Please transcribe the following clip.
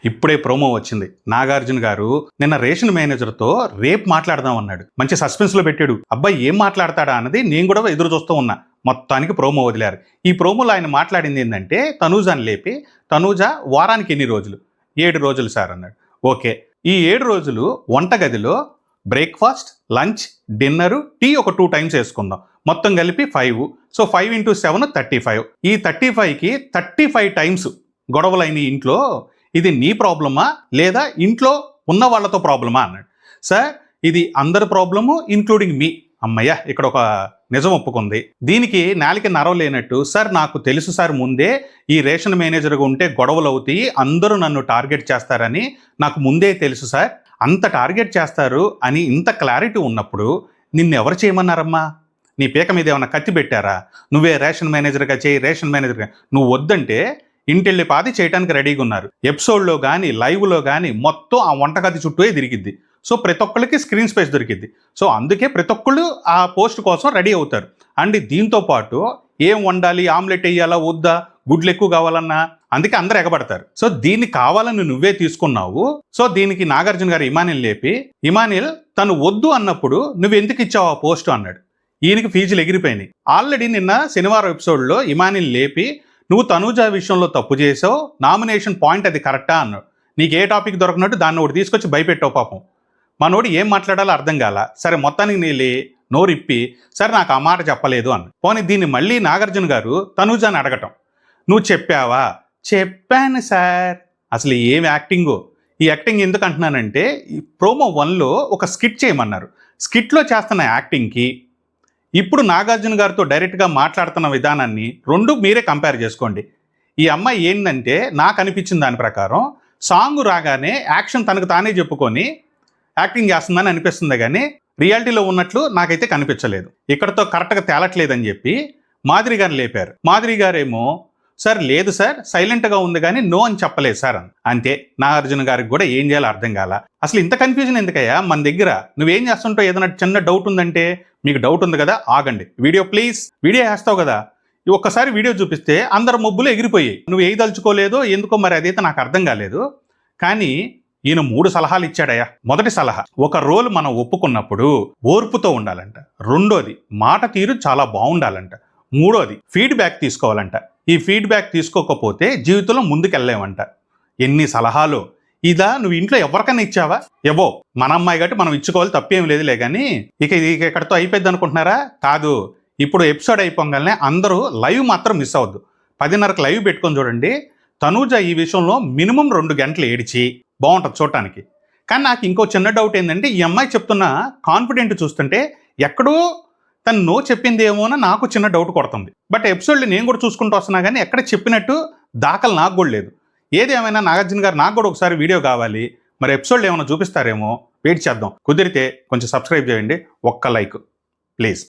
ఇప్పుడే ప్రోమో వచ్చింది. నాగార్జున గారు నిన్న రేషన్ మేనేజర్తో రేపు మాట్లాడదాం అన్నాడు. మంచి సస్పెన్స్ లో పెట్టాడు. అబ్బాయి ఏం మాట్లాడతాడా అన్నది నేను కూడా ఎదురు చూస్తూ ఉన్నా. మొత్తానికి ప్రోమో వదిలారు. ఈ ప్రోమోలో ఆయన మాట్లాడింది ఏంటంటే, తనూజాని లేపి, తనూజ వారానికి ఎన్ని రోజులు? 7 రోజులు సార్ అన్నాడు. ఓకే, ఈ 7 రోజులు వంటగదిలో బ్రేక్ఫాస్ట్, లంచ్, డిన్నరు, టీ ఒక 2 టైమ్స్ వేసుకుందాం. మొత్తం కలిపి 5. సో 5 × 7 35. ఈ 35కి 35 టైమ్స్ గొడవలైన ఇంట్లో ఇది నీ ప్రాబ్లమా లేదా ఇంట్లో ఉన్న వాళ్ళతో ప్రాబ్లమా అన్నాడు. సార్ ఇది అందరి ప్రాబ్లము ఇంక్లూడింగ్ మీ. అమ్మయ్య, ఇక్కడ ఒక నిజం ఒప్పుకుంది. దీనికి నాలిక నరవ లేనట్టు, సార్ నాకు తెలుసు సార్, ముందే ఈ రేషన్ మేనేజర్గా ఉంటే గొడవలు అవుతాయి, అందరూ నన్ను టార్గెట్ చేస్తారని నాకు ముందే తెలుసు సార్. అంత టార్గెట్ చేస్తారు అని ఇంత క్లారిటీ ఉన్నప్పుడు నిన్ను ఎవరు చేయమన్నారమ్మా? నీ పీక మీద ఏమన్నా కత్తి పెట్టారా? నువ్వే రేషన్ మేనేజర్గా చేయి, రేషన్ మేనేజర్గా. నువ్వు వద్దంటే ఇంటిల్లి పాది చేయడానికి రెడీగా ఉన్నారు. ఎపిసోడ్లో కానీ లైవ్లో కానీ మొత్తం ఆ వంటగది చుట్టూ తిరిగిద్ది. సో ప్రతి ఒక్కరికి స్క్రీన్ స్పేస్ దొరికిద్ది. సో అందుకే ప్రతి ఒక్కళ్ళు ఆ పోస్ట్ కోసం రెడీ అవుతారు. అండ్ దీంతో పాటు ఏం వండాలి, ఆమ్లెట్ వేయాలా వద్దా, గుడ్లు ఎక్కువ కావాలన్నా, అందుకే అందరు ఎగబడతారు. సో దీన్ని కావాలని నువ్వే తీసుకున్నావు. సో దీనికి నాగార్జున గారు ఇమానిల్ లేపి, ఇమానిల్ తను వద్దు అన్నప్పుడు నువ్వు ఎందుకు ఇచ్చావు ఆ పోస్ట్ అన్నాడు. ఈయనకి ఫీజులు ఎగిరిపోయినాయి. ఆల్రెడీ నిన్న శనివారం ఎపిసోడ్లో ఇమానిల్ లేపి, నువ్వు తనూజ విషయంలో తప్పు చేసావు, నామినేషన్ పాయింట్ అది కరెక్టా అన్నాడు. నీకు ఏ టాపిక్ దొరకనట్టు దాన్ని ఒకటి తీసుకొచ్చి భయపెట్టావు. పాపం మనోడు ఏం మాట్లాడాలో అర్థం కాల. సరే మొత్తానికి నీళ్ళు నోరిప్పి, సరే నాకు ఆ మాట చెప్పలేదు అన్న. పోనీ దీన్ని మళ్ళీ నాగార్జున గారు తనూజాని అడగటం, నువ్వు చెప్పావా? చెప్పాను సార్. అసలు ఏం యాక్టింగో. ఈ యాక్టింగ్ ఎందుకు అంటున్నానంటే, ఈ ప్రోమో 1లో ఒక స్కిట్ చేయమన్నారు. స్కిట్లో చేస్తున్న యాక్టింగ్కి ఇప్పుడు నాగార్జున గారితో డైరెక్ట్గా మాట్లాడుతున్న విధానాన్ని రెండు మీరే కంపేర్ చేసుకోండి. ఈ అమ్మాయి ఏంటంటే, నాకు అనిపించిన దాని ప్రకారం సాంగ్ రాగానే యాక్షన్ తనకు తానే చెప్పుకొని యాక్టింగ్ చేస్తుందని అనిపిస్తుంది, కానీ రియాలిటీలో ఉన్నట్లు నాకైతే కనిపించలేదు. ఇక్కడతో కరెక్ట్గా తేలట్లేదని చెప్పి మాధురి గారిని లేపారు. మాధురి గారేమో, సార్ లేదు సార్, సైలెంట్గా ఉంది కానీ నో అని చెప్పలేదు సార్ అని. అంతే, నాగార్జున గారికి కూడా ఏం చేయాలో అర్థం కాల. అసలు ఇంత కన్ఫ్యూజన్ ఎందుకయ్యా మన దగ్గర? నువ్వేం చేస్తుంటావు? ఏదైనా చిన్న డౌట్ ఉందంటే, మీకు డౌట్ ఉంది కదా, ఆగండి, వీడియో ప్లీజ్, వీడియో వేస్తావు కదా, ఒక్కసారి వీడియో చూపిస్తే అందరు మబ్బులు ఎగిరిపోయాయి. నువ్వు ఏది తలుచుకోలేదో ఎందుకో మరి అదైతే నాకు అర్థం కాలేదు. కానీ ఈయన 3 సలహాలు ఇచ్చాడయ్యా. మొదటి సలహా, ఒక రోల్ మనం ఒప్పుకున్నప్పుడు ఓర్పుతో ఉండాలంట. రెండోది, మాట తీరు చాలా బాగుండాలంట. మూడోది, ఫీడ్బ్యాక్ తీసుకోవాలంట. ఈ ఫీడ్బ్యాక్ తీసుకోకపోతే జీవితంలో ముందుకెళ్ళలేమంట. ఎన్ని సలహాలు! ఇదా నువ్వు ఇంట్లో ఎవరికైనా ఇచ్చావా? ఎవో మన అమ్మాయి కాబట్టి మనం ఇచ్చుకోవాలి, తప్పేం లేదులే. కానీ ఇక ఇక్కడితో అయిపోద్ది అనుకుంటున్నారా? కాదు. ఇప్పుడు ఎపిసోడ్ అయిపోగానే అందరూ లైవ్ మాత్రం మిస్ అవ్వద్దు. 10:30కి లైవ్ పెట్టుకొని చూడండి. తనూజ ఈ విషయంలో మినిమం 2 గంటలు ఏడిచి బాగుంటుంది చూడటానికి. కానీ నాకు ఇంకో చిన్న డౌట్ ఏంటంటే, ఈ అమ్మాయి చెప్తున్న కాన్ఫిడెంట్ చూస్తుంటే ఎక్కడో తను నో చెప్పిందేమో అని నాకు చిన్న డౌట్ కొడుతుంది. బట్ ఎపిసోడ్ని నేను కూడా చూసుకుంటూ వస్తున్నా కానీ ఎక్కడ చెప్పినట్టు దాఖలు నాకు కూడా లేదు. ఏది ఏమైనా నాగార్జున గారు నాకు కూడా ఒకసారి వీడియో కావాలి. మరి ఎపిసోడ్లు ఏమైనా చూపిస్తారేమో, వెయిట్ చేద్దాం. కుదిరితే కొంచెం సబ్స్క్రైబ్ చేయండి, ఒక్క లైక్ ప్లీజ్.